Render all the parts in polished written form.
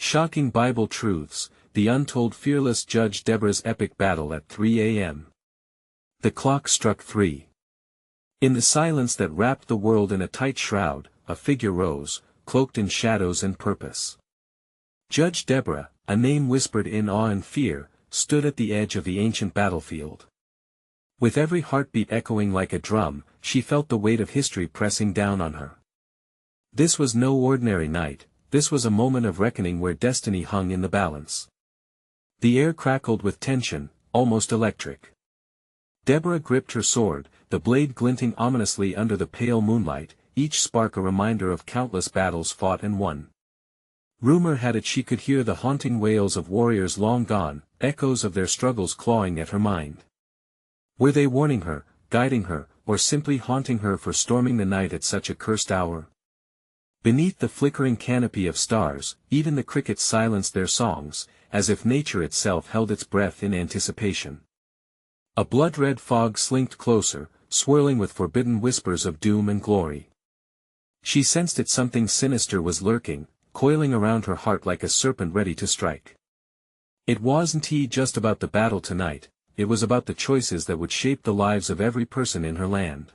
Shocking Bible truths, the untold fearless Judge Deborah's epic battle at 3 a.m. The clock struck 3. In the silence that wrapped the world in a tight shroud, a figure rose, cloaked in shadows and purpose. Judge Deborah, a name whispered in awe and fear, stood at the edge of the ancient battlefield. With every heartbeat echoing like a drum, she felt the weight of history pressing down on her. This was no ordinary night, this was a moment of reckoning where destiny hung in the balance. The air crackled with tension, almost electric. Deborah gripped her sword, the blade glinting ominously under the pale moonlight, each spark a reminder of countless battles fought and won. Rumor had it she could hear the haunting wails of warriors long gone, echoes of their struggles clawing at her mind. Were they warning her, guiding her, or simply haunting her for storming the night at such a cursed hour? Beneath the flickering canopy of stars, even the crickets silenced their songs, as if nature itself held its breath in anticipation. A blood-red fog slinked closer, swirling with forbidden whispers of doom and glory. She sensed that something sinister was lurking, coiling around her heart like a serpent ready to strike. It wasn't just about the battle tonight, it was about the choices that would shape the lives of every person in her land.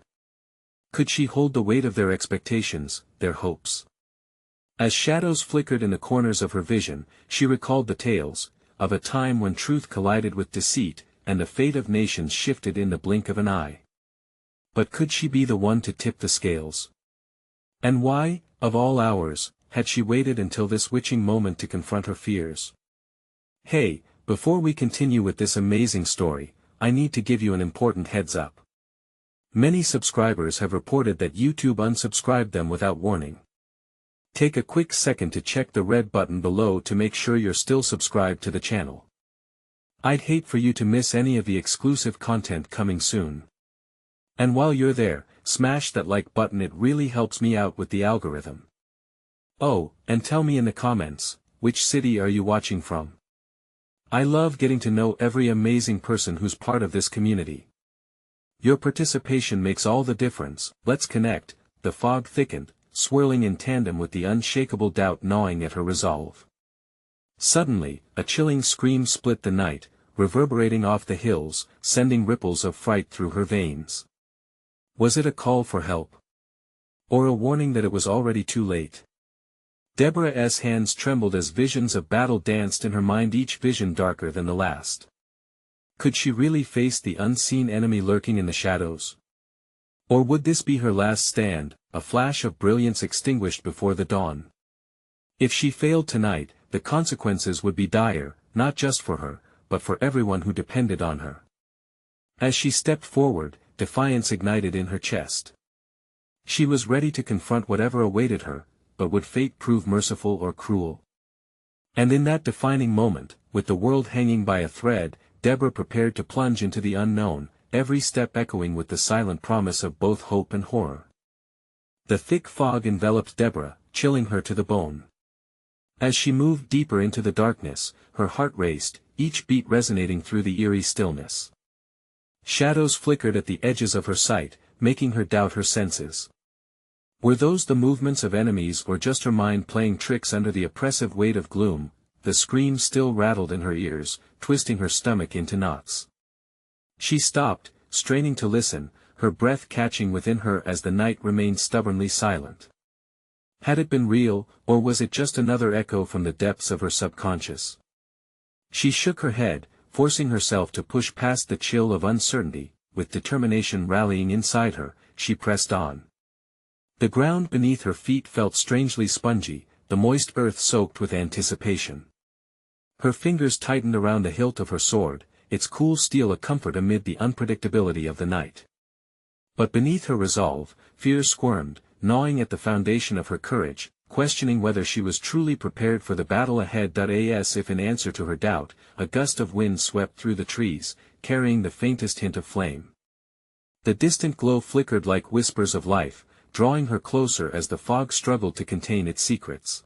Could she hold the weight of their expectations, their hopes? As shadows flickered in the corners of her vision, she recalled the tales, of a time when truth collided with deceit, and the fate of nations shifted in the blink of an eye. But could she be the one to tip the scales? And why, of all hours, had she waited until this witching moment to confront her fears? Hey, before we continue with this amazing story, I need to give you an important heads up. Many subscribers have reported that YouTube unsubscribed them without warning. Take a quick second to check the red button below to make sure you're still subscribed to the channel. I'd hate for you to miss any of the exclusive content coming soon. And while you're there, smash that like button, it really helps me out with the algorithm. Oh, and tell me in the comments, which city are you watching from? I love getting to know every amazing person who's part of this community. Your participation makes all the difference. Let's connect. The fog thickened, swirling in tandem with the unshakable doubt gnawing at her resolve. Suddenly, a chilling scream split the night, reverberating off the hills, sending ripples of fright through her veins. Was it a call for help? Or a warning that it was already too late? Deborah's hands trembled as visions of battle danced in her mind, each vision darker than the last. Could she really face the unseen enemy lurking in the shadows? Or would this be her last stand, a flash of brilliance extinguished before the dawn? If she failed tonight, the consequences would be dire, not just for her, but for everyone who depended on her. As she stepped forward, defiance ignited in her chest. She was ready to confront whatever awaited her, but would fate prove merciful or cruel? And in that defining moment, with the world hanging by a thread, Deborah prepared to plunge into the unknown, every step echoing with the silent promise of both hope and horror. The thick fog enveloped Deborah, chilling her to the bone. As she moved deeper into the darkness, her heart raced, each beat resonating through the eerie stillness. Shadows flickered at the edges of her sight, making her doubt her senses. Were those the movements of enemies or just her mind playing tricks under the oppressive weight of gloom? The scream still rattled in her ears, twisting her stomach into knots. She stopped, straining to listen, her breath catching within her as the night remained stubbornly silent. Had it been real, or was it just another echo from the depths of her subconscious? She shook her head, forcing herself to push past the chill of uncertainty. With determination rallying inside her, she pressed on. The ground beneath her feet felt strangely spongy, the moist earth soaked with anticipation. Her fingers tightened around the hilt of her sword, its cool steel a comfort amid the unpredictability of the night. But beneath her resolve, fear squirmed, gnawing at the foundation of her courage, questioning whether she was truly prepared for the battle ahead. As if in answer to her doubt, a gust of wind swept through the trees, carrying the faintest hint of flame. The distant glow flickered like whispers of life, drawing her closer as the fog struggled to contain its secrets.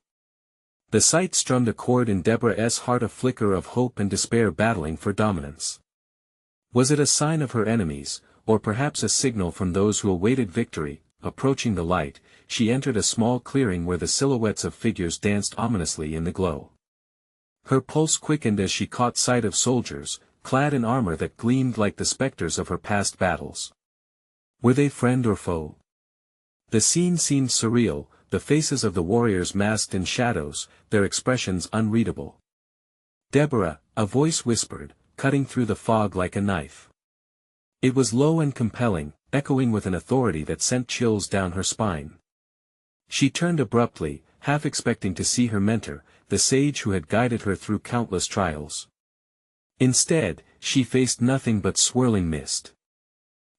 The sight strummed a chord in Deborah's heart, a flicker of hope and despair battling for dominance. Was it a sign of her enemies, or perhaps a signal from those who awaited victory? Approaching the light, she entered a small clearing where the silhouettes of figures danced ominously in the glow. Her pulse quickened as she caught sight of soldiers, clad in armor that gleamed like the specters of her past battles. Were they friend or foe? The scene seemed surreal, the faces of the warriors masked in shadows, their expressions unreadable. "Deborah," a voice whispered, cutting through the fog like a knife. It was low and compelling, echoing with an authority that sent chills down her spine. She turned abruptly, half expecting to see her mentor, the sage who had guided her through countless trials. Instead, she faced nothing but swirling mist.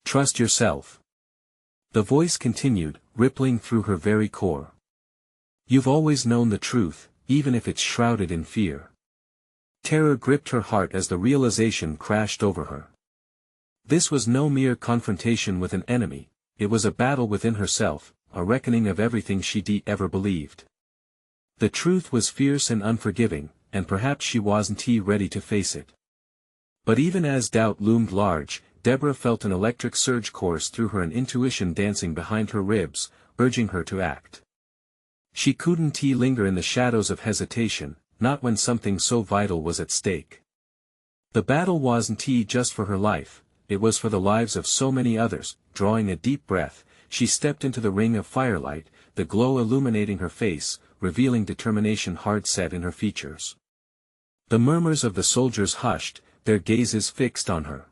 "Trust yourself." The voice continued, rippling through her very core. "You've always known the truth, even if it's shrouded in fear." Terror gripped her heart as the realization crashed over her. This was no mere confrontation with an enemy, it was a battle within herself, a reckoning of everything she'd ever believed. The truth was fierce and unforgiving, and perhaps she wasn't ready to face it. But even as doubt loomed large, Deborah felt an electric surge course through her, an intuition dancing behind her ribs, urging her to act. She couldn't linger in the shadows of hesitation, not when something so vital was at stake. The battle wasn't just for her life, it was for the lives of so many others. Drawing a deep breath, she stepped into the ring of firelight, the glow illuminating her face, revealing determination hard set in her features. The murmurs of the soldiers hushed, their gazes fixed on her.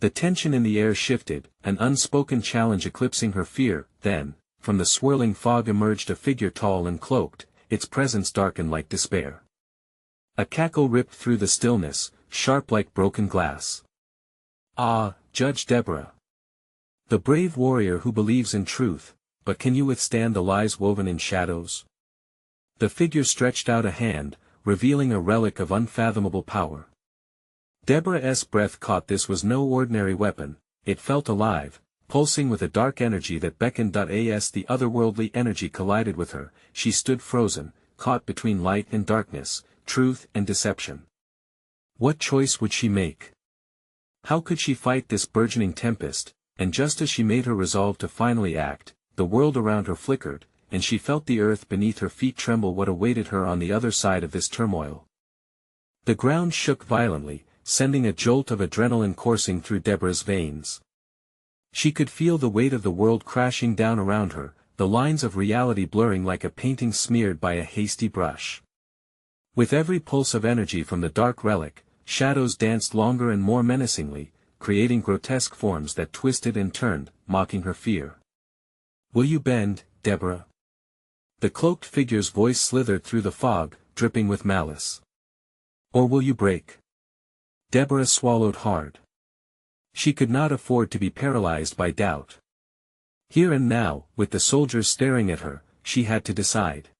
The tension in the air shifted, an unspoken challenge eclipsing her fear. Then, from the swirling fog emerged a figure tall and cloaked, its presence darkened like despair. A cackle ripped through the stillness, sharp like broken glass. "Ah, Judge Deborah. The brave warrior who believes in truth, but can you withstand the lies woven in shadows?" The figure stretched out a hand, revealing a relic of unfathomable power. Deborah's breath caught. This was no ordinary weapon, it felt alive, pulsing with a dark energy that beckoned. As the otherworldly energy collided with her, she stood frozen, caught between light and darkness, truth and deception. What choice would she make? How could she fight this burgeoning tempest? And just as she made her resolve to finally act, the world around her flickered, and she felt the earth beneath her feet tremble. What awaited her on the other side of this turmoil? The ground shook violently, sending a jolt of adrenaline coursing through Deborah's veins. She could feel the weight of the world crashing down around her, the lines of reality blurring like a painting smeared by a hasty brush. With every pulse of energy from the dark relic, shadows danced longer and more menacingly, creating grotesque forms that twisted and turned, mocking her fear. "Will you bend, Deborah?" The cloaked figure's voice slithered through the fog, dripping with malice. "Or will you break?" Deborah swallowed hard. She could not afford to be paralyzed by doubt. Here and now, with the soldiers staring at her, she had to decide.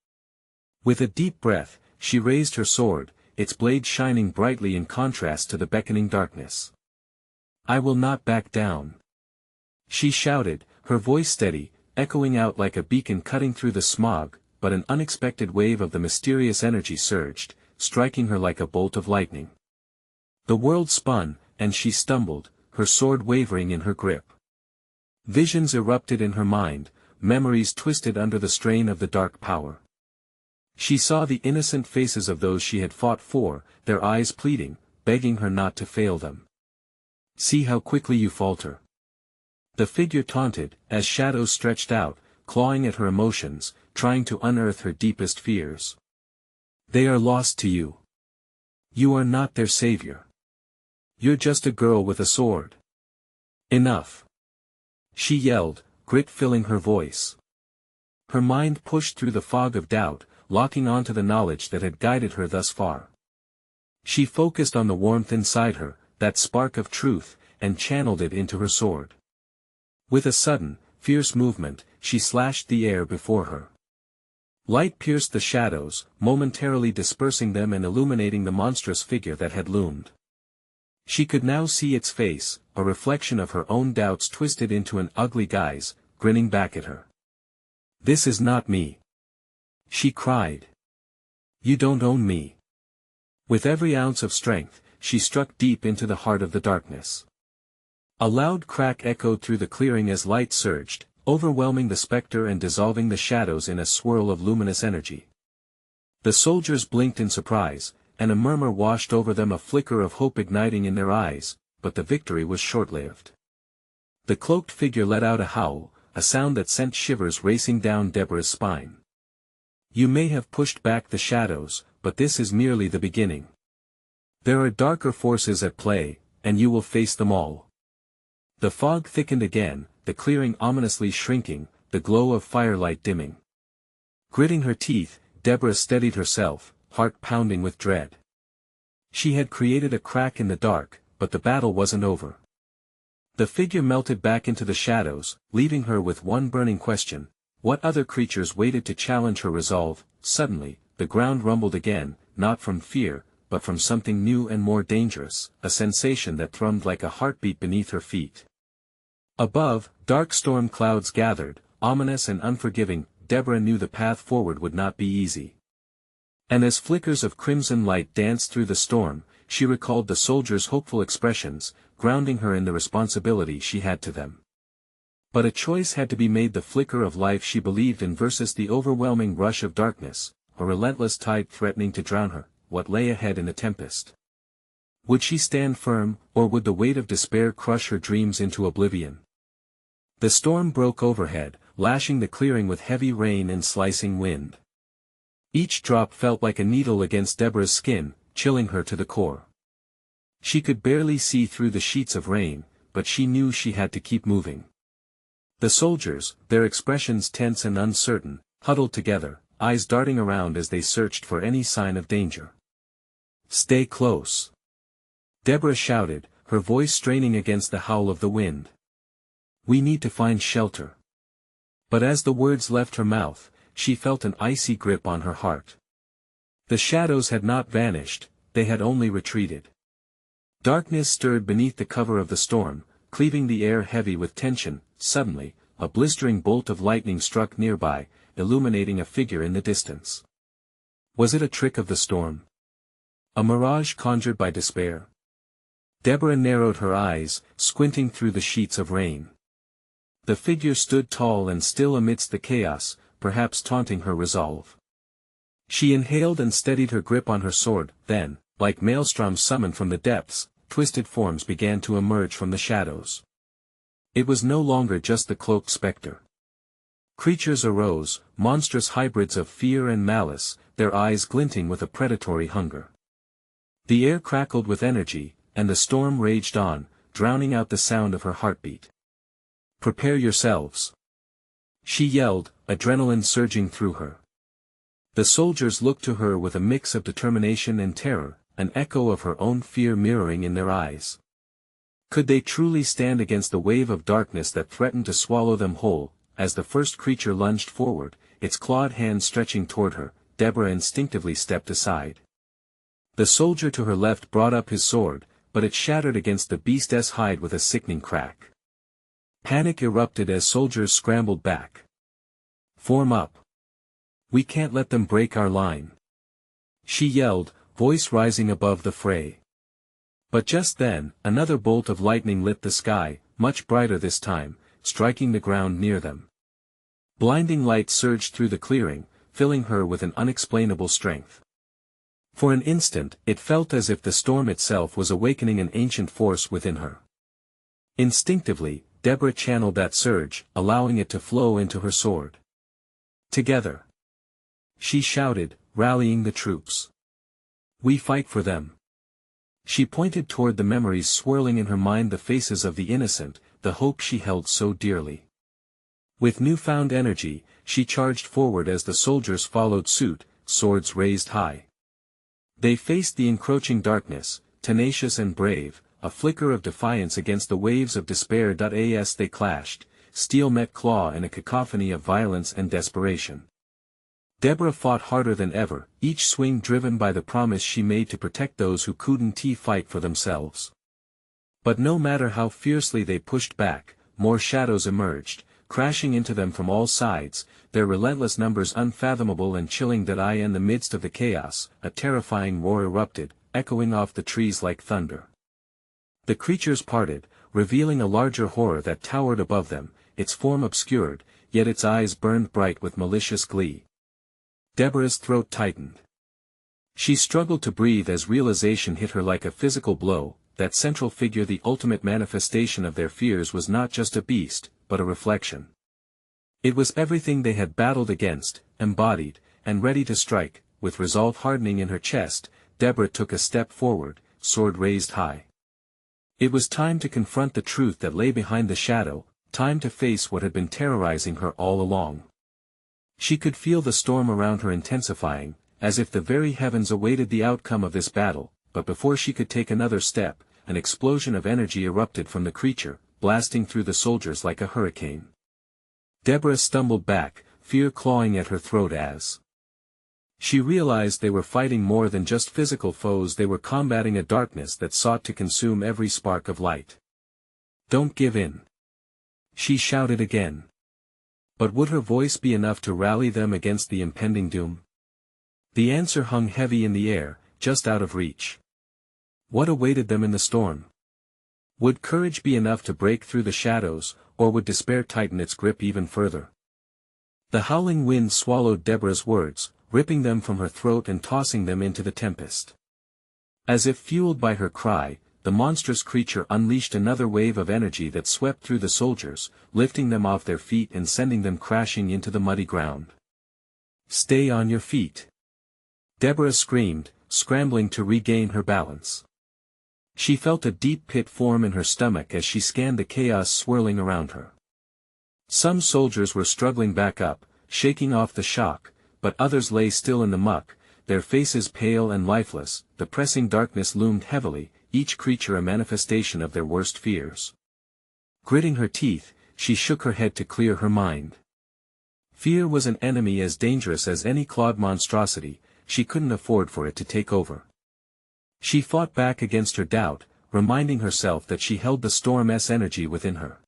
With a deep breath, she raised her sword, its blade shining brightly in contrast to the beckoning darkness. "I will not back down," she shouted, her voice steady, echoing out like a beacon cutting through the smog. But an unexpected wave of the mysterious energy surged, striking her like a bolt of lightning. The world spun, and she stumbled, her sword wavering in her grip. Visions erupted in her mind, memories twisted under the strain of the dark power. She saw the innocent faces of those she had fought for, their eyes pleading, begging her not to fail them. "See how quickly you falter," the figure taunted, as shadows stretched out, clawing at her emotions, trying to unearth her deepest fears. "They are lost to you. You are not their savior. You're just a girl with a sword." "Enough!" she yelled, grit filling her voice. Her mind pushed through the fog of doubt, locking onto the knowledge that had guided her thus far. She focused on the warmth inside her, that spark of truth, and channeled it into her sword. With a sudden, fierce movement, she slashed the air before her. Light pierced the shadows, momentarily dispersing them and illuminating the monstrous figure that had loomed. She could now see its face, a reflection of her own doubts twisted into an ugly guise, grinning back at her. "This is not me," she cried. "You don't own me." With every ounce of strength, she struck deep into the heart of the darkness. A loud crack echoed through the clearing as light surged, overwhelming the specter and dissolving the shadows in a swirl of luminous energy. The soldiers blinked in surprise, and a murmur washed over them, a flicker of hope igniting in their eyes, but the victory was short-lived. The cloaked figure let out a howl, a sound that sent shivers racing down Deborah's spine. You may have pushed back the shadows, but this is merely the beginning. There are darker forces at play, and you will face them all. The fog thickened again, the clearing ominously shrinking, the glow of firelight dimming. Gritting her teeth, Deborah steadied herself, heart pounding with dread. She had created a crack in the dark, but the battle wasn't over. The figure melted back into the shadows, leaving her with one burning question: what other creatures waited to challenge her resolve? Suddenly, the ground rumbled again, not from fear, but from something new and more dangerous, a sensation that thrummed like a heartbeat beneath her feet. Above, dark storm clouds gathered, ominous and unforgiving. Deborah knew the path forward would not be easy. And as flickers of crimson light danced through the storm, she recalled the soldiers' hopeful expressions, grounding her in the responsibility she had to them. But a choice had to be made: the flicker of life she believed in versus the overwhelming rush of darkness, a relentless tide threatening to drown her. What lay ahead in the tempest? Would she stand firm, or would the weight of despair crush her dreams into oblivion? The storm broke overhead, lashing the clearing with heavy rain and slicing wind. Each drop felt like a needle against Deborah's skin, chilling her to the core. She could barely see through the sheets of rain, but she knew she had to keep moving. The soldiers, their expressions tense and uncertain, huddled together, eyes darting around as they searched for any sign of danger. "Stay close," Deborah shouted, her voice straining against the howl of the wind. "We need to find shelter." But as the words left her mouth, she felt an icy grip on her heart. The shadows had not vanished, they had only retreated. Darkness stirred beneath the cover of the storm, cleaving the air heavy with tension. Suddenly, a blistering bolt of lightning struck nearby, illuminating a figure in the distance. Was it a trick of the storm? A mirage conjured by despair? Deborah narrowed her eyes, squinting through the sheets of rain. The figure stood tall and still amidst the chaos, perhaps taunting her resolve. She inhaled and steadied her grip on her sword, then, like maelstroms summoned from the depths, twisted forms began to emerge from the shadows. It was no longer just the cloaked spectre. Creatures arose, monstrous hybrids of fear and malice, their eyes glinting with a predatory hunger. The air crackled with energy, and the storm raged on, drowning out the sound of her heartbeat. "Prepare yourselves," she yelled, adrenaline surging through her. The soldiers looked to her with a mix of determination and terror, an echo of her own fear mirroring in their eyes. Could they truly stand against the wave of darkness that threatened to swallow them whole? As the first creature lunged forward, its clawed hand stretching toward her, Deborah instinctively stepped aside. The soldier to her left brought up his sword, but it shattered against the beast's hide with a sickening crack. Panic erupted as soldiers scrambled back. "Form up. We can't let them break our line," she yelled, voice rising above the fray. But just then, another bolt of lightning lit the sky, much brighter this time, striking the ground near them. Blinding light surged through the clearing, filling her with an unexplainable strength. For an instant, it felt as if the storm itself was awakening an ancient force within her. Instinctively, Deborah channeled that surge, allowing it to flow into her sword. "Together," she shouted, rallying the troops. "We fight for them." She pointed toward the memories swirling in her mind, the faces of the innocent, the hope she held so dearly. With newfound energy, she charged forward as the soldiers followed suit, swords raised high. They faced the encroaching darkness, tenacious and brave, a flicker of defiance against the waves of despair. As they clashed, steel met claw in a cacophony of violence and desperation. Deborah fought harder than ever, each swing driven by the promise she made to protect those who couldn't fight for themselves. But no matter how fiercely they pushed back, more shadows emerged, crashing into them from all sides, their relentless numbers unfathomable and chilling. In the midst of the chaos, a terrifying roar erupted, echoing off the trees like thunder. The creatures parted, revealing a larger horror that towered above them, its form obscured, yet its eyes burned bright with malicious glee. Deborah's throat tightened. She struggled to breathe as realization hit her like a physical blow. That central figure, the ultimate manifestation of their fears, was not just a beast, but a reflection. It was everything they had battled against, embodied, and ready to strike. With resolve hardening in her chest, Deborah took a step forward, sword raised high. It was time to confront the truth that lay behind the shadow, time to face what had been terrorizing her all along. She could feel the storm around her intensifying, as if the very heavens awaited the outcome of this battle, but before she could take another step, an explosion of energy erupted from the creature, blasting through the soldiers like a hurricane. Deborah stumbled back, fear clawing at her throat as she realized they were fighting more than just physical foes. They were combating a darkness that sought to consume every spark of light. "Don't give in," she shouted again. But would her voice be enough to rally them against the impending doom? The answer hung heavy in the air, just out of reach. What awaited them in the storm? Would courage be enough to break through the shadows, or would despair tighten its grip even further? The howling wind swallowed Deborah's words, ripping them from her throat and tossing them into the tempest. As if fueled by her cry, the monstrous creature unleashed another wave of energy that swept through the soldiers, lifting them off their feet and sending them crashing into the muddy ground. "Stay on your feet!" Deborah screamed, scrambling to regain her balance. She felt a deep pit form in her stomach as she scanned the chaos swirling around her. Some soldiers were struggling back up, shaking off the shock, but others lay still in the muck, their faces pale and lifeless. The pressing darkness loomed heavily, each creature a manifestation of their worst fears. Gritting her teeth, she shook her head to clear her mind. Fear was an enemy as dangerous as any clawed monstrosity. She couldn't afford for it to take over. She fought back against her doubt, reminding herself that she held the storm's energy within her.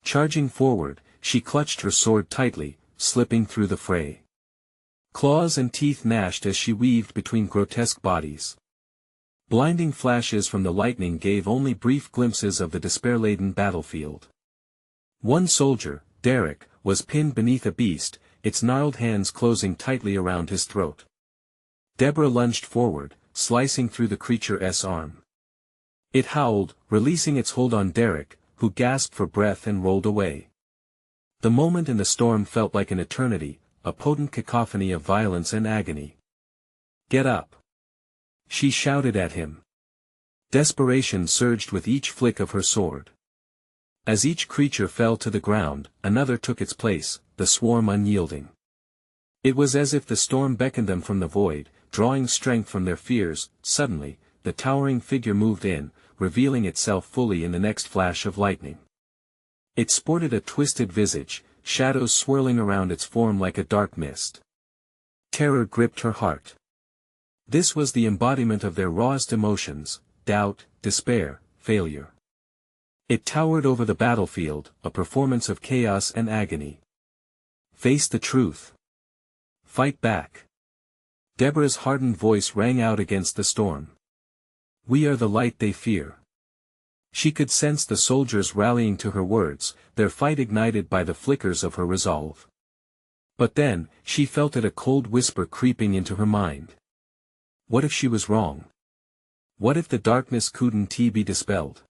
Charging forward, she clutched her sword tightly, slipping through the fray. Claws and teeth gnashed as she weaved between grotesque bodies. Blinding flashes from the lightning gave only brief glimpses of the despair-laden battlefield. One soldier, Derek, was pinned beneath a beast, its gnarled hands closing tightly around his throat. Deborah lunged forward, slicing through the creature's arm. It howled, releasing its hold on Derek, who gasped for breath and rolled away. The moment in the storm felt like an eternity, a potent cacophony of violence and agony. "Get up!" she shouted at him. Desperation surged with each flick of her sword. As each creature fell to the ground, another took its place, the swarm unyielding. It was as if the storm beckoned them from the void, drawing strength from their fears. Suddenly, the towering figure moved in, revealing itself fully in the next flash of lightning. It sported a twisted visage, shadows swirling around its form like a dark mist. Terror gripped her heart. This was the embodiment of their rawest emotions: doubt, despair, failure. It towered over the battlefield, a performance of chaos and agony. Face the truth. Fight back. Deborah's hardened voice rang out against the storm. "We are the light they fear." She could sense the soldiers rallying to her words, their fight ignited by the flickers of her resolve. But then, she felt it, a cold whisper creeping into her mind. What if she was wrong? What if the darkness couldn't be dispelled?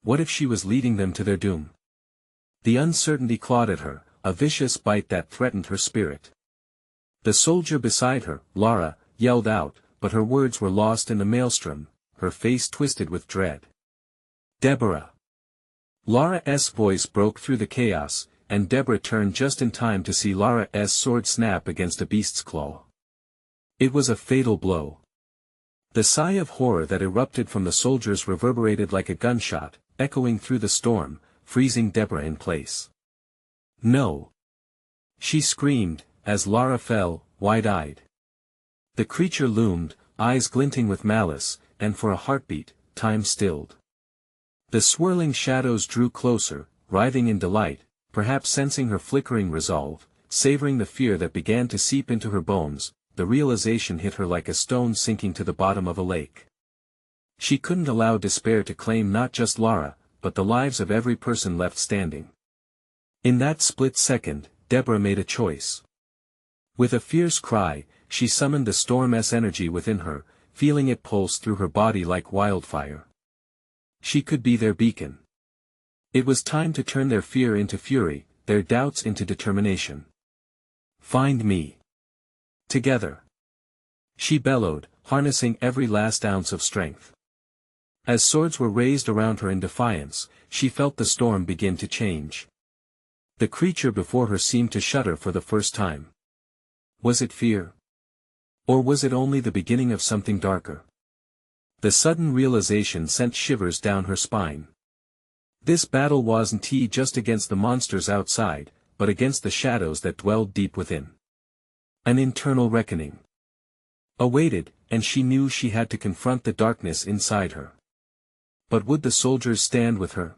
What if she was leading them to their doom? The uncertainty clawed at her, a vicious bite that threatened her spirit. The soldier beside her, Lara, yelled out, but her words were lost in the maelstrom, her face twisted with dread. "Deborah!" Lara's voice broke through the chaos, and Deborah turned just in time to see Lara's sword snap against a beast's claw. It was a fatal blow. The sigh of horror that erupted from the soldiers reverberated like a gunshot, echoing through the storm, freezing Deborah in place. "No!" she screamed, as Lara fell, wide-eyed. The creature loomed, eyes glinting with malice, and for a heartbeat, time stilled. The swirling shadows drew closer, writhing in delight, perhaps sensing her flickering resolve, savoring the fear that began to seep into her bones. The realization hit her like a stone sinking to the bottom of a lake. She couldn't allow despair to claim not just Lara, but the lives of every person left standing. In that split second, Deborah made a choice. With a fierce cry, she summoned the storm's energy within her, feeling it pulse through her body like wildfire. She could be their beacon. It was time to turn their fear into fury, their doubts into determination. Find me. Together. She bellowed, harnessing every last ounce of strength. As swords were raised around her in defiance, she felt the storm begin to change. The creature before her seemed to shudder for the first time. Was it fear? Or was it only the beginning of something darker? The sudden realization sent shivers down her spine. This battle wasn't just against the monsters outside, but against the shadows that dwelled deep within. An internal reckoning awaited, and she knew she had to confront the darkness inside her. But would the soldiers stand with her?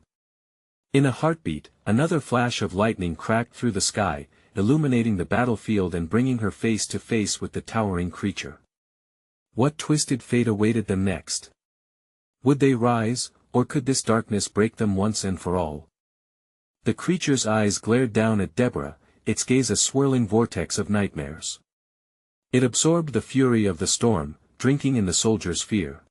In a heartbeat, another flash of lightning cracked through the sky, illuminating the battlefield and bringing her face to face with the towering creature. What twisted fate awaited them next? Would they rise, or could this darkness break them once and for all? The creature's eyes glared down at Deborah, its gaze a swirling vortex of nightmares. It absorbed the fury of the storm, drinking in the soldier's fear.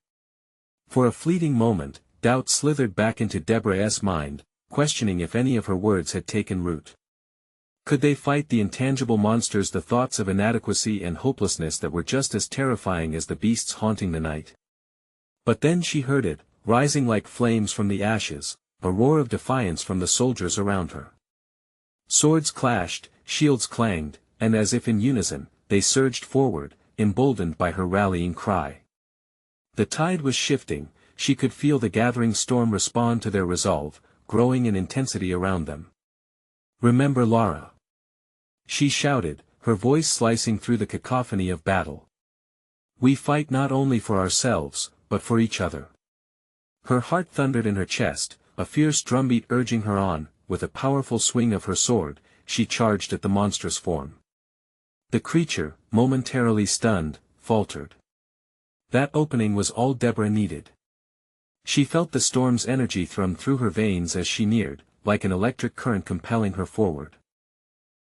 For a fleeting moment, doubt slithered back into Deborah's mind, questioning if any of her words had taken root. Could they fight the intangible monsters, the thoughts of inadequacy and hopelessness that were just as terrifying as the beasts haunting the night? But then she heard it, rising like flames from the ashes, a roar of defiance from the soldiers around her. Swords clashed, shields clanged, and as if in unison, they surged forward, emboldened by her rallying cry. The tide was shifting, she could feel the gathering storm respond to their resolve, growing in intensity around them. "Remember Lara!" she shouted, her voice slicing through the cacophony of battle. "We fight not only for ourselves, but for each other." Her heart thundered in her chest, a fierce drumbeat urging her on. With a powerful swing of her sword, she charged at the monstrous form. The creature, momentarily stunned, faltered. That opening was all Deborah needed. She felt the storm's energy thrum through her veins as she neared, like an electric current compelling her forward.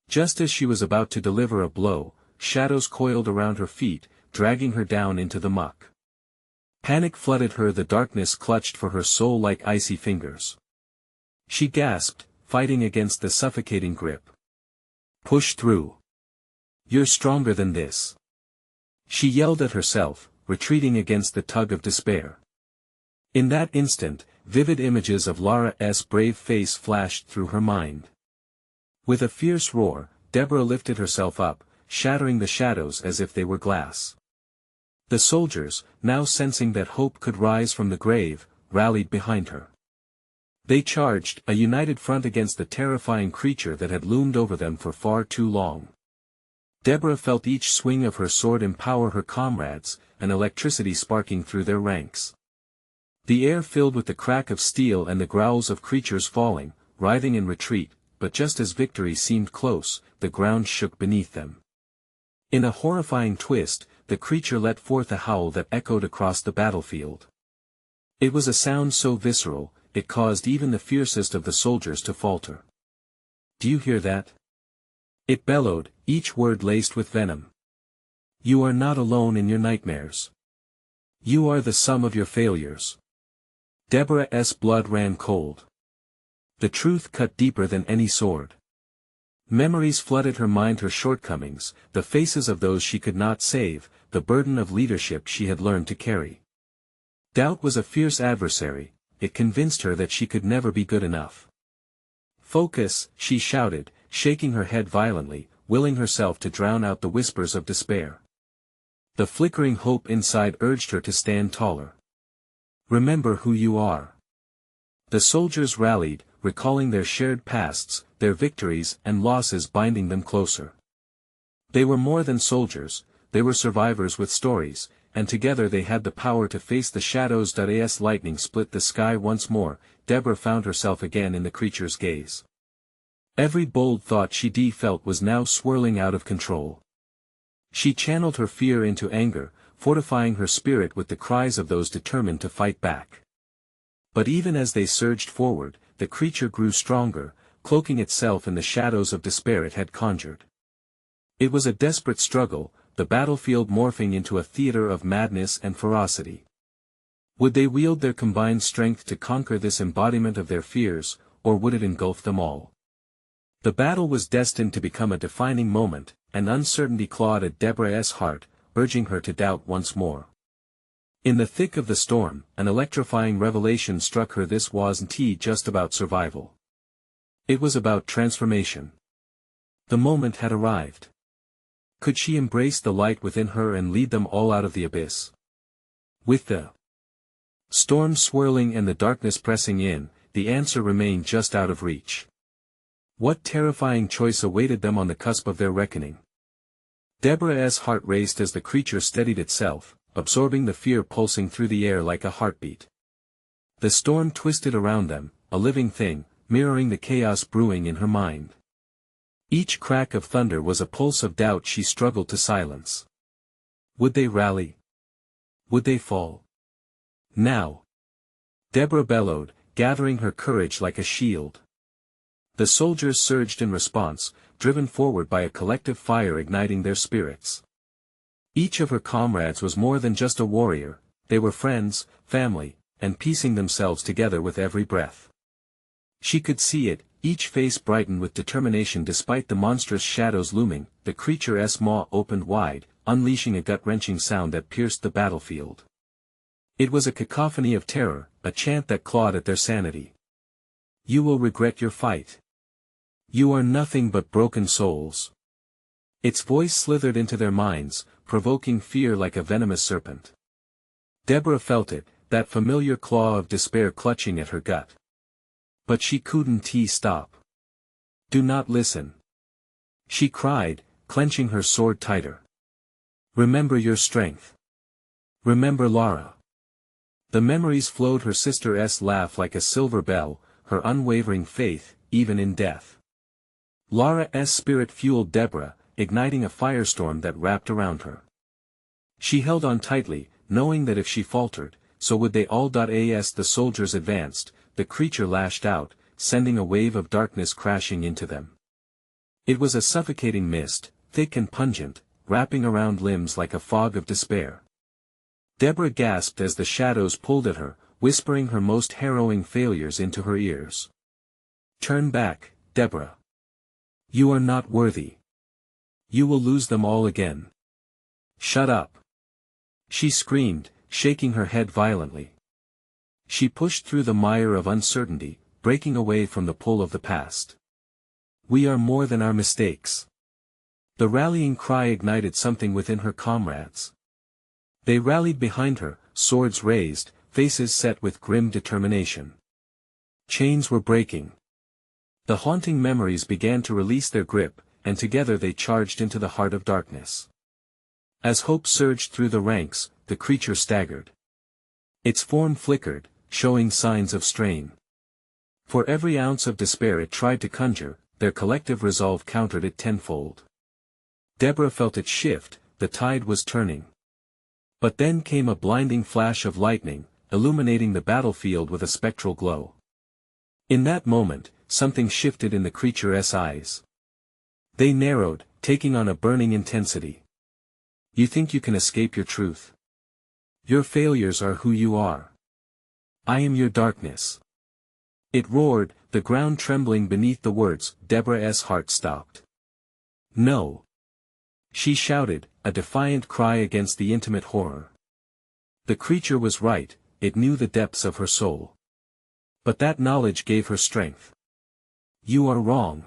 Just as she was about to deliver a blow, shadows coiled around her feet, dragging her down into the muck. Panic flooded her, the darkness clutched for her soul like icy fingers. She gasped, fighting against the suffocating grip. "Push through. You're stronger than this." She yelled at herself, retreating against the tug of despair. In that instant, vivid images of Lara's brave face flashed through her mind. With a fierce roar, Deborah lifted herself up, shattering the shadows as if they were glass. The soldiers, now sensing that hope could rise from the grave, rallied behind her. They charged, a united front against the terrifying creature that had loomed over them for far too long. Deborah felt each swing of her sword empower her comrades, an electricity sparking through their ranks. The air filled with the crack of steel and the growls of creatures falling, writhing in retreat, but just as victory seemed close, the ground shook beneath them. In a horrifying twist, the creature let forth a howl that echoed across the battlefield. It was a sound so visceral, it caused even the fiercest of the soldiers to falter. "Do you hear that?" it bellowed, each word laced with venom. "You are not alone in your nightmares. You are the sum of your failures." Deborah's blood ran cold. The truth cut deeper than any sword. Memories flooded her mind, her shortcomings, the faces of those she could not save, the burden of leadership she had learned to carry. Doubt was a fierce adversary. It convinced her that she could never be good enough. "Focus," she shouted, shaking her head violently, willing herself to drown out the whispers of despair. The flickering hope inside urged her to stand taller. "Remember who you are." The soldiers rallied, recalling their shared pasts, their victories and losses binding them closer. They were more than soldiers, they were survivors with stories, and together they had the power to face the shadows. As lightning split the sky once more, Deborah found herself again in the creature's gaze. Every bold thought she felt was now swirling out of control. She channeled her fear into anger, fortifying her spirit with the cries of those determined to fight back. But even as they surged forward, the creature grew stronger, cloaking itself in the shadows of despair it had conjured. It was a desperate struggle, the battlefield morphing into a theater of madness and ferocity. Would they wield their combined strength to conquer this embodiment of their fears, or would it engulf them all? The battle was destined to become a defining moment, and uncertainty clawed at Deborah's heart, urging her to doubt once more. In the thick of the storm, an electrifying revelation struck her. This wasn't just about survival. It was about transformation. The moment had arrived. Could she embrace the light within her and lead them all out of the abyss? With the storm swirling and the darkness pressing in, the answer remained just out of reach. What terrifying choice awaited them on the cusp of their reckoning? Deborah's heart raced as the creature steadied itself, absorbing the fear pulsing through the air like a heartbeat. The storm twisted around them, a living thing, mirroring the chaos brewing in her mind. Each crack of thunder was a pulse of doubt she struggled to silence. Would they rally? Would they fall? Now! Deborah bellowed, gathering her courage like a shield. The soldiers surged in response, driven forward by a collective fire igniting their spirits. Each of her comrades was more than just a warrior, they were friends, family, and piecing themselves together with every breath. She could see it, each face brightened with determination despite the monstrous shadows looming. The creature's maw opened wide, unleashing a gut-wrenching sound that pierced the battlefield. It was a cacophony of terror, a chant that clawed at their sanity. You will regret your fight. You are nothing but broken souls. Its voice slithered into their minds, provoking fear like a venomous serpent. Deborah felt it, that familiar claw of despair clutching at her gut. But she couldn't stop. Do not listen. She cried, clenching her sword tighter. Remember your strength. Remember Lara. The memories flowed, her sister's laugh like a silver bell, her unwavering faith, even in death. Lara's spirit fueled Deborah, igniting a firestorm that wrapped around her. She held on tightly, knowing that if she faltered, so would they all. As the soldiers advanced, the creature lashed out, sending a wave of darkness crashing into them. It was a suffocating mist, thick and pungent, wrapping around limbs like a fog of despair. Deborah gasped as the shadows pulled at her, whispering her most harrowing failures into her ears. Turn back, Deborah. You are not worthy. You will lose them all again. Shut up. She screamed, shaking her head violently. She pushed through the mire of uncertainty, breaking away from the pull of the past. We are more than our mistakes. The rallying cry ignited something within her comrades. They rallied behind her, swords raised, faces set with grim determination. Chains were breaking. The haunting memories began to release their grip, and together they charged into the heart of darkness. As hope surged through the ranks, the creature staggered. Its form flickered, showing signs of strain. For every ounce of despair it tried to conjure, their collective resolve countered it tenfold. Deborah felt it shift, the tide was turning. But then came a blinding flash of lightning, illuminating the battlefield with a spectral glow. In that moment, something shifted in the creature's eyes. They narrowed, taking on a burning intensity. You think you can escape your truth? Your failures are who you are. I am your darkness. It roared, the ground trembling beneath the words. Deborah's heart stopped. No. She shouted, a defiant cry against the intimate horror. The creature was right, it knew the depths of her soul. But that knowledge gave her strength. You are wrong.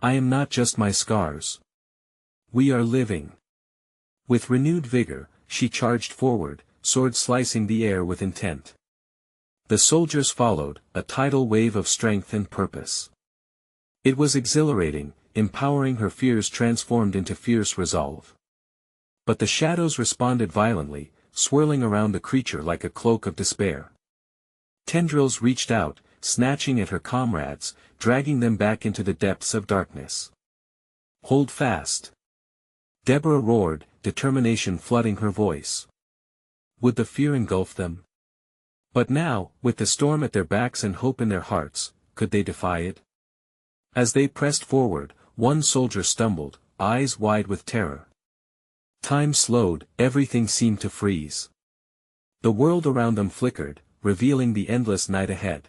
I am not just my scars. We are living. With renewed vigor, she charged forward, sword slicing the air with intent. The soldiers followed, a tidal wave of strength and purpose. It was exhilarating, empowering, her fears transformed into fierce resolve. But the shadows responded violently, swirling around the creature like a cloak of despair. Tendrils reached out, snatching at her comrades, dragging them back into the depths of darkness. Hold fast. Deborah roared, determination flooding her voice. Would the fear engulf them? But now, with the storm at their backs and hope in their hearts, could they defy it? As they pressed forward, one soldier stumbled, eyes wide with terror. Time slowed, everything seemed to freeze. The world around them flickered, revealing the endless night ahead.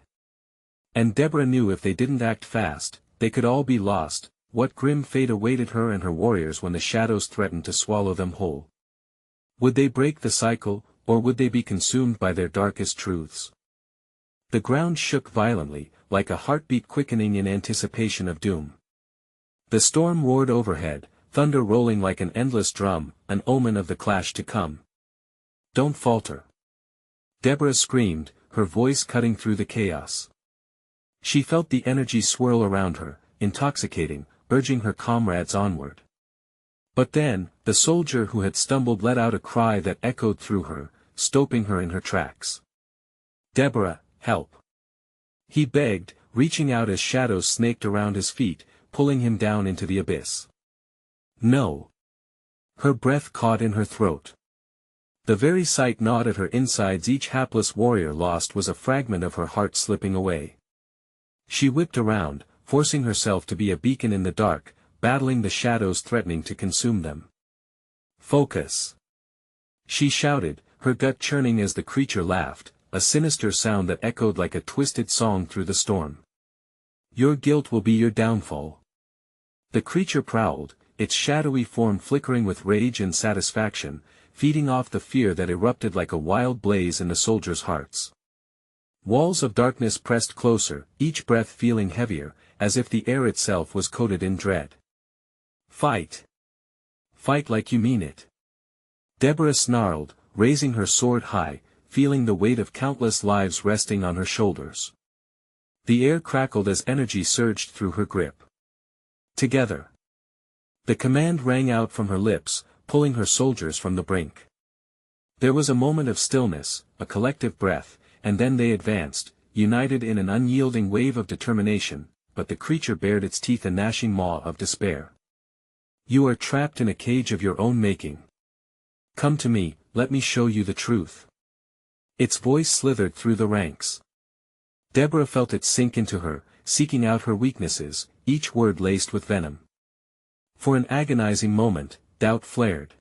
And Deborah knew if they didn't act fast, they could all be lost. What grim fate awaited her and her warriors when the shadows threatened to swallow them whole? Would they break the cycle, or would they be consumed by their darkest truths? The ground shook violently, like a heartbeat quickening in anticipation of doom. The storm roared overhead, thunder rolling like an endless drum, an omen of the clash to come. "Don't falter!" Deborah screamed, her voice cutting through the chaos. She felt the energy swirl around her, intoxicating, urging her comrades onward. But then, the soldier who had stumbled let out a cry that echoed through her, stopping her in her tracks. "Deborah, help!" He begged, reaching out as shadows snaked around his feet, pulling him down into the abyss. "No!" Her breath caught in her throat. The very sight gnawed at her insides. Each hapless warrior lost was a fragment of her heart slipping away. She whipped around, forcing herself to be a beacon in the dark, battling the shadows threatening to consume them. "Focus!" she shouted, her gut churning as the creature laughed, a sinister sound that echoed like a twisted song through the storm. "Your guilt will be your downfall." The creature prowled, its shadowy form flickering with rage and satisfaction, feeding off the fear that erupted like a wild blaze in the soldiers' hearts. Walls of darkness pressed closer, each breath feeling heavier, as if the air itself was coated in dread. "Fight! Fight like you mean it!" Deborah snarled, raising her sword high, feeling the weight of countless lives resting on her shoulders. The air crackled as energy surged through her grip. "Together!" The command rang out from her lips, pulling her soldiers from the brink. There was a moment of stillness, a collective breath, and then they advanced, united in an unyielding wave of determination, but the creature bared its teeth, a gnashing maw of despair. "You are trapped in a cage of your own making. Come to me, let me show you the truth." Its voice slithered through the ranks. Deborah felt it sink into her, seeking out her weaknesses, each word laced with venom. For an agonizing moment, doubt flared.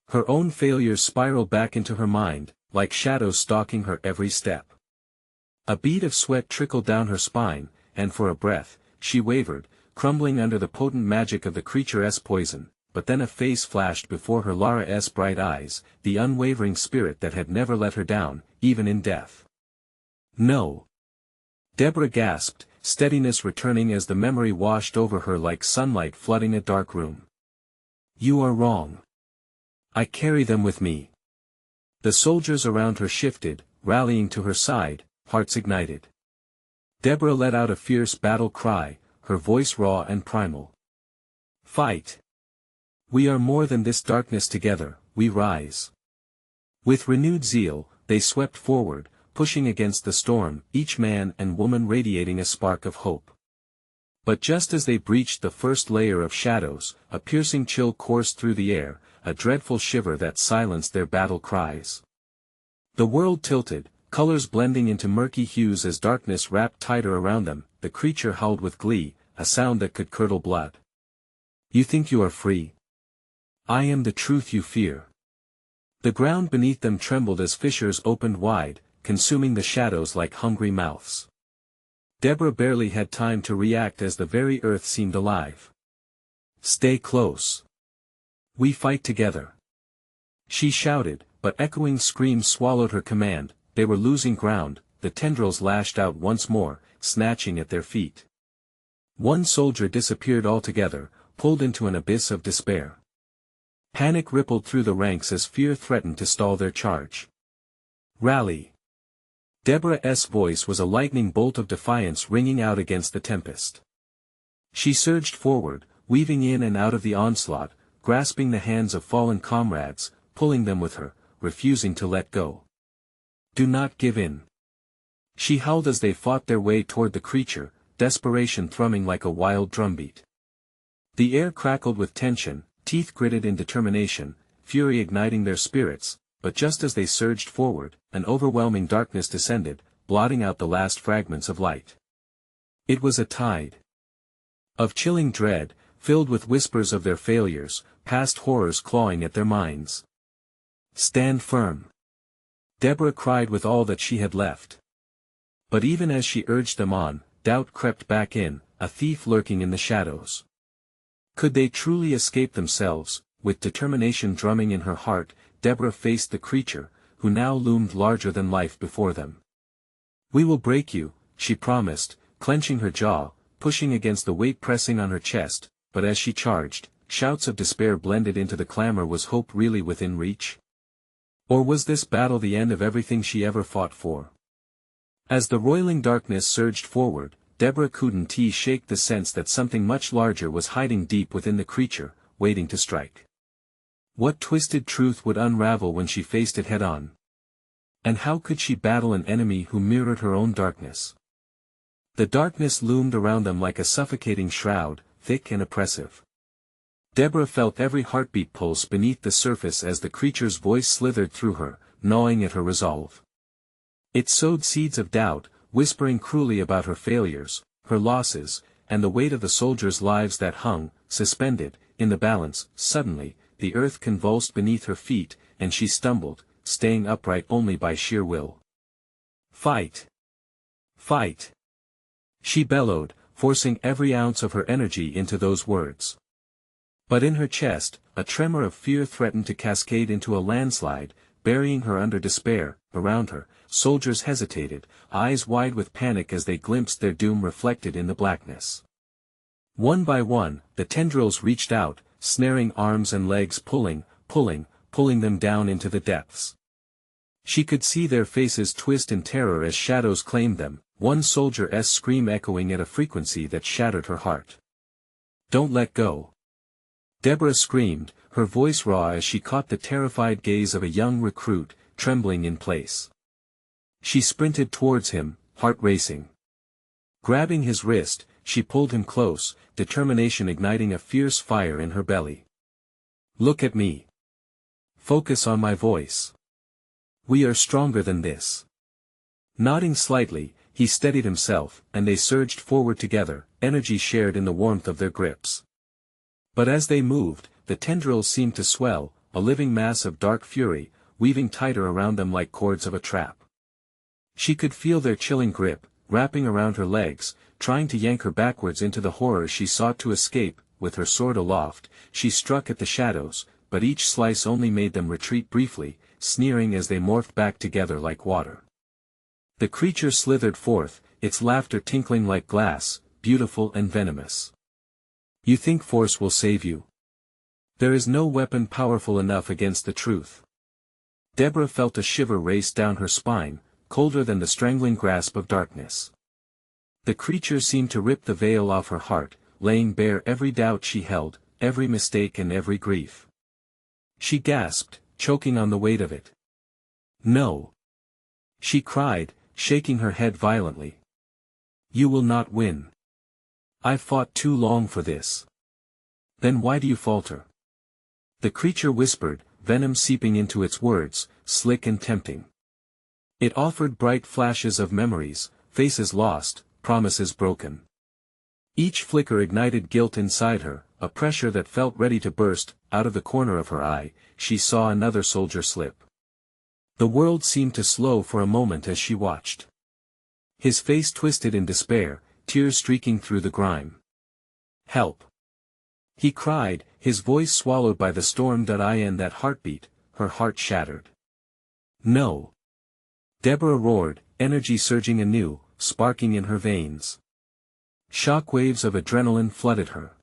Her own failures spiraled back into her mind, like shadows stalking her every step. A bead of sweat trickled down her spine, and for a breath, she wavered, crumbling under the potent magic of the creature's poison. But then a face flashed before her, Lara's bright eyes, the unwavering spirit that had never let her down, even in death. "No!" Deborah gasped, steadiness returning as the memory washed over her like sunlight flooding a dark room. "You are wrong. I carry them with me." The soldiers around her shifted, rallying to her side, hearts ignited. Deborah let out a fierce battle cry, her voice raw and primal. "Fight! We are more than this darkness, together, we rise." With renewed zeal, they swept forward, pushing against the storm, each man and woman radiating a spark of hope. But just as they breached the first layer of shadows, a piercing chill coursed through the air, a dreadful shiver that silenced their battle cries. The world tilted, colors blending into murky hues as darkness wrapped tighter around them. The creature howled with glee, a sound that could curdle blood. "You think you are free? I am the truth you fear." The ground beneath them trembled as fissures opened wide, consuming the shadows like hungry mouths. Deborah barely had time to react as the very earth seemed alive. "Stay close. We fight together," she shouted, but echoing screams swallowed her command. They were losing ground, the tendrils lashed out once more, snatching at their feet. One soldier disappeared altogether, pulled into an abyss of despair. Panic rippled through the ranks as fear threatened to stall their charge. "Rally!" Deborah's voice was a lightning bolt of defiance ringing out against the tempest. She surged forward, weaving in and out of the onslaught, grasping the hands of fallen comrades, pulling them with her, refusing to let go. "Do not give in," she howled as they fought their way toward the creature, desperation thrumming like a wild drumbeat. The air crackled with tension, teeth gritted in determination, fury igniting their spirits, but just as they surged forward, an overwhelming darkness descended, blotting out the last fragments of light. It was a tide of chilling dread, filled with whispers of their failures, past horrors clawing at their minds. Stand firm. Deborah cried with all that she had left. But even as she urged them on, doubt crept back in, a thief lurking in the shadows. Could they truly escape themselves? With determination drumming in her heart, Deborah faced the creature, who now loomed larger than life before them. "We will break you," she promised, clenching her jaw, pushing against the weight pressing on her chest, but as she charged, shouts of despair blended into the clamor. Was hope really within reach? Or was this battle the end of everything she ever fought for? As the roiling darkness surged forward, Deborah couldn't shake the sense that something much larger was hiding deep within the creature, waiting to strike. What twisted truth would unravel when she faced it head-on? And how could she battle an enemy who mirrored her own darkness? The darkness loomed around them like a suffocating shroud, thick and oppressive. Deborah felt every heartbeat pulse beneath the surface as the creature's voice slithered through her, gnawing at her resolve. It sowed seeds of doubt, whispering cruelly about her failures, her losses, and the weight of the soldiers' lives that hung, suspended, in the balance. Suddenly, the earth convulsed beneath her feet, and she stumbled, staying upright only by sheer will. "Fight! Fight!" she bellowed, forcing every ounce of her energy into those words. But in her chest, a tremor of fear threatened to cascade into a landslide, burying her under despair. Around her, soldiers hesitated, eyes wide with panic as they glimpsed their doom reflected in the blackness. One by one, the tendrils reached out, snaring arms and legs, pulling them down into the depths. She could see their faces twist in terror as shadows claimed them, one soldier's scream echoing at a frequency that shattered her heart. "Don't let go!" Deborah screamed, her voice raw as she caught the terrified gaze of a young recruit, trembling in place. She sprinted towards him, heart racing. Grabbing his wrist, she pulled him close, determination igniting a fierce fire in her belly. "Look at me. Focus on my voice. We are stronger than this." Nodding slightly, he steadied himself, and they surged forward together, energy shared in the warmth of their grips. But as they moved, the tendrils seemed to swell, a living mass of dark fury, weaving tighter around them like cords of a trap. She could feel their chilling grip, wrapping around her legs, trying to yank her backwards into the horror she sought to escape. With her sword aloft, she struck at the shadows, but each slice only made them retreat briefly, sneering as they morphed back together like water. The creature slithered forth, its laughter tinkling like glass, beautiful and venomous. "You think force will save you? There is no weapon powerful enough against the truth." Deborah felt a shiver race down her spine, colder than the strangling grasp of darkness. The creature seemed to rip the veil off her heart, laying bare every doubt she held, every mistake and every grief. She gasped, choking on the weight of it. "No!" she cried, shaking her head violently. "You will not win. I've fought too long for this." "Then why do you falter?" The creature whispered, venom seeping into its words, slick and tempting. It offered bright flashes of memories, faces lost, promises broken. Each flicker ignited guilt inside her, a pressure that felt ready to burst. Out of the corner of her eye, she saw another soldier slip. The world seemed to slow for a moment as she watched. His face twisted in despair, tears streaking through the grime. "Help!" he cried, his voice swallowed by the storm. In that heartbeat, her heart shattered. "No!" Deborah roared, energy surging anew, sparking in her veins. Shock waves of adrenaline flooded her.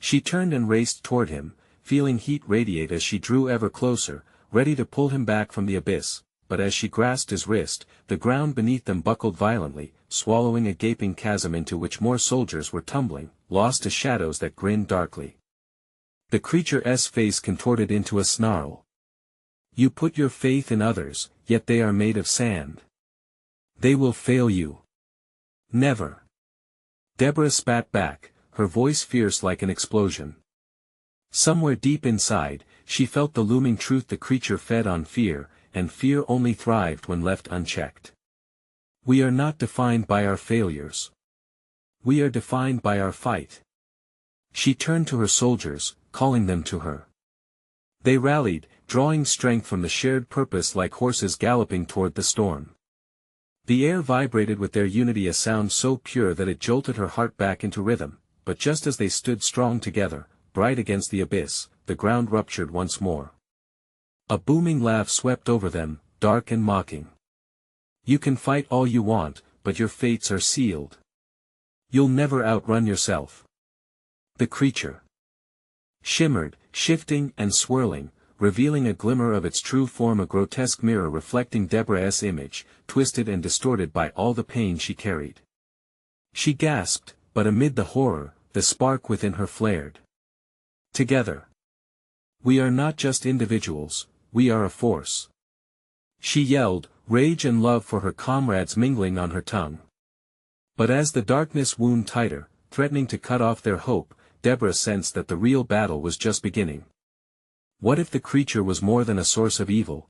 She turned and raced toward him, feeling heat radiate as she drew ever closer, ready to pull him back from the abyss. But as she grasped his wrist, the ground beneath them buckled violently, swallowing a gaping chasm into which more soldiers were tumbling, lost to shadows that grinned darkly. The creature's face contorted into a snarl. "You put your faith in others, yet they are made of sand. They will fail you. Never." Deborah spat back, her voice fierce like an explosion. Somewhere deep inside, she felt the looming truth: the creature fed on fear, and fear only thrived when left unchecked. "We are not defined by our failures. We are defined by our fight." She turned to her soldiers, calling them to her. They rallied, drawing strength from the shared purpose like horses galloping toward the storm. The air vibrated with their unity, a sound so pure that it jolted her heart back into rhythm, but just as they stood strong together, bright against the abyss, the ground ruptured once more. A booming laugh swept over them, dark and mocking. You can fight all you want, but your fates are sealed. You'll never outrun yourself. The creature shimmered, shifting and swirling, revealing a glimmer of its true form, a grotesque mirror reflecting Deborah's image, twisted and distorted by all the pain she carried. She gasped, but amid the horror, the spark within her flared. Together. We are not just individuals, we are a force. She yelled, rage and love for her comrades mingling on her tongue. But as the darkness wound tighter, threatening to cut off their hope, Deborah sensed that the real battle was just beginning. What if the creature was more than a source of evil?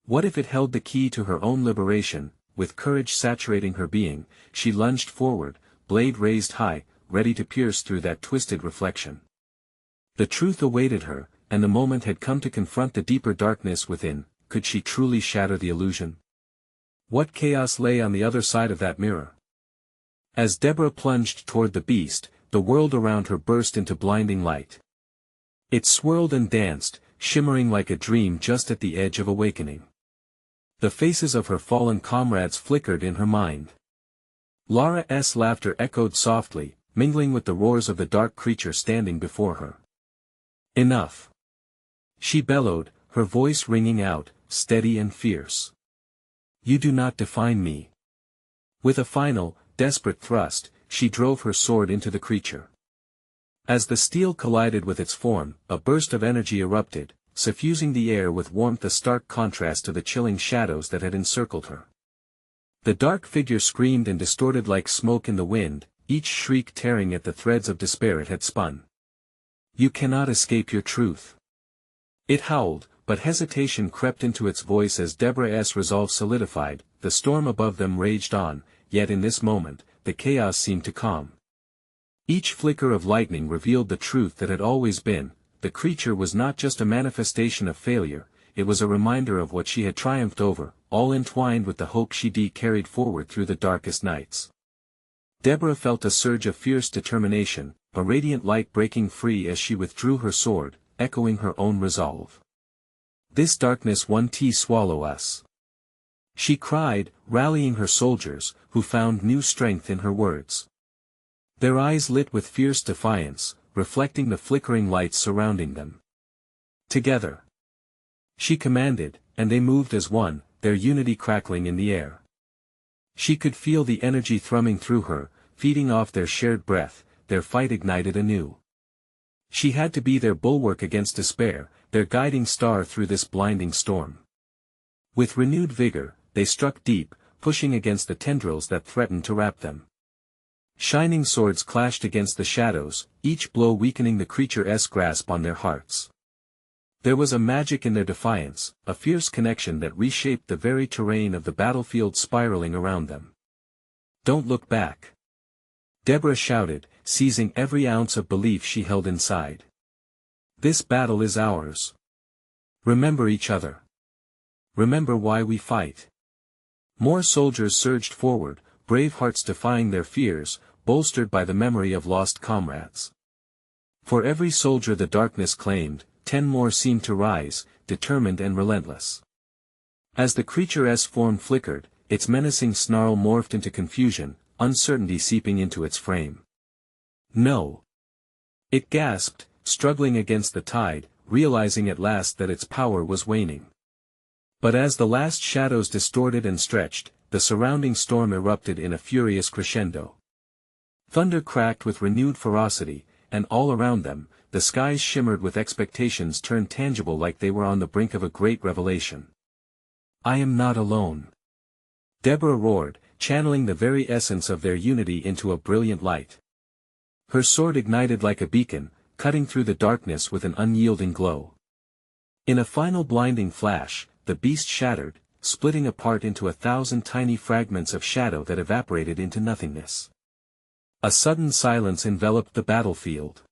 What if it held the key to her own liberation? With courage saturating her being, she lunged forward, blade raised high, ready to pierce through that twisted reflection. The truth awaited her, and the moment had come to confront the deeper darkness within. Could she truly shatter the illusion? What chaos lay on the other side of that mirror? As Deborah plunged toward the beast, the world around her burst into blinding light. It swirled and danced, shimmering like a dream just at the edge of awakening. The faces of her fallen comrades flickered in her mind. Lara's laughter echoed softly, mingling with the roars of the dark creature standing before her. Enough! She bellowed, her voice ringing out, steady and fierce. You do not define me. With a final, desperate thrust, she drove her sword into the creature. As the steel collided with its form, a burst of energy erupted, suffusing the air with warmth, a stark contrast to the chilling shadows that had encircled her. The dark figure screamed and distorted like smoke in the wind, each shriek tearing at the threads of despair it had spun. You cannot escape your truth. It howled, but hesitation crept into its voice as Deborah's resolve solidified. The storm above them raged on, yet in this moment, the chaos seemed to calm. Each flicker of lightning revealed the truth that had always been. The creature was not just a manifestation of failure, it was a reminder of what she had triumphed over, all entwined with the hope she carried forward through the darkest nights. Deborah felt a surge of fierce determination, a radiant light breaking free as she withdrew her sword, echoing her own resolve. This darkness won't swallow us. She cried, rallying her soldiers, who found new strength in her words. Their eyes lit with fierce defiance, reflecting the flickering lights surrounding them. Together. She commanded, and they moved as one, their unity crackling in the air. She could feel the energy thrumming through her, feeding off their shared breath, their fight ignited anew. She had to be their bulwark against despair, their guiding star through this blinding storm. With renewed vigor, they struck deep, pushing against the tendrils that threatened to wrap them. Shining swords clashed against the shadows, each blow weakening the creature's grasp on their hearts. There was a magic in their defiance, a fierce connection that reshaped the very terrain of the battlefield, spiraling around them. Don't look back. Deborah shouted, seizing every ounce of belief she held inside. This battle is ours. Remember each other. Remember why we fight. More soldiers surged forward, brave hearts defying their fears, bolstered by the memory of lost comrades. For every soldier the darkness claimed, 10 more seemed to rise, determined and relentless. As the creature's form flickered, its menacing snarl morphed into confusion, uncertainty seeping into its frame. No. It gasped, struggling against the tide, realizing at last that its power was waning. But as the last shadows distorted and stretched, the surrounding storm erupted in a furious crescendo. Thunder cracked with renewed ferocity, and all around them, the skies shimmered with expectations turned tangible, like they were on the brink of a great revelation. I am not alone. Deborah roared, channeling the very essence of their unity into a brilliant light. Her sword ignited like a beacon, cutting through the darkness with an unyielding glow. In a final blinding flash, the beast shattered, splitting apart into 1,000 tiny fragments of shadow that evaporated into nothingness. A sudden silence enveloped the battlefield.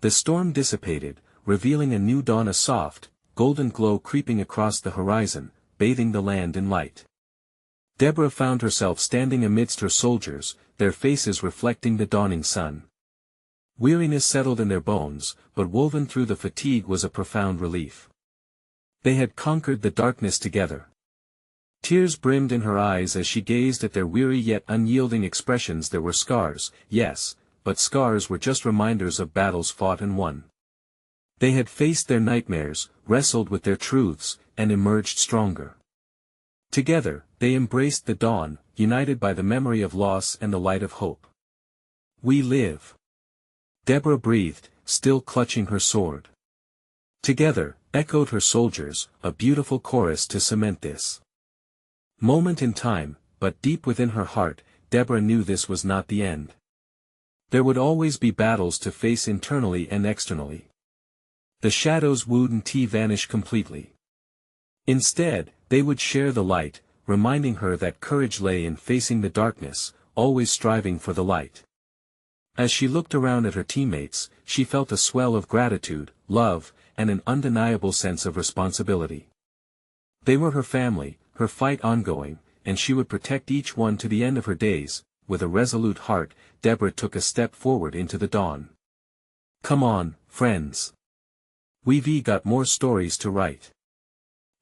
The storm dissipated, revealing a new dawn, a soft, golden glow creeping across the horizon, bathing the land in light. Deborah found herself standing amidst her soldiers, their faces reflecting the dawning sun. Weariness settled in their bones, but woven through the fatigue was a profound relief. They had conquered the darkness together. Tears brimmed in her eyes as she gazed at their weary yet unyielding expressions. There were scars, yes, but scars were just reminders of battles fought and won. They had faced their nightmares, wrestled with their truths, and emerged stronger. Together, they embraced the dawn, united by the memory of loss and the light of hope. "We live," Deborah breathed, still clutching her sword. "Together," echoed her soldiers, a beautiful chorus to cement this moment in time, but deep within her heart, Deborah knew this was not the end. There would always be battles to face internally and externally. The shadows wouldn't vanish completely. Instead, they would share the light, reminding her that courage lay in facing the darkness, always striving for the light. As she looked around at her teammates, she felt a swell of gratitude, love, and an undeniable sense of responsibility. They were her family, her fight ongoing, and she would protect each one to the end of her days. With a resolute heart, Deborah took a step forward into the dawn. "Come on, friends. We've got more stories to write."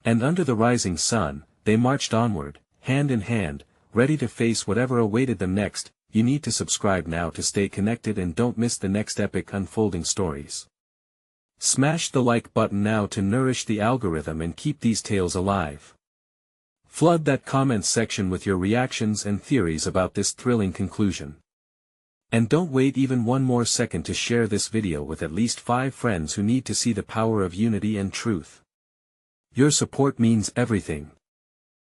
And under the rising sun, they marched onward, hand in hand, ready to face whatever awaited them next. You need to subscribe now to stay connected and don't miss the next epic unfolding stories. Smash the like button now to nourish the algorithm and keep these tales alive. Flood that comments section with your reactions and theories about this thrilling conclusion. And don't wait even one more second to share this video with at least 5 friends who need to see the power of unity and truth. Your support means everything.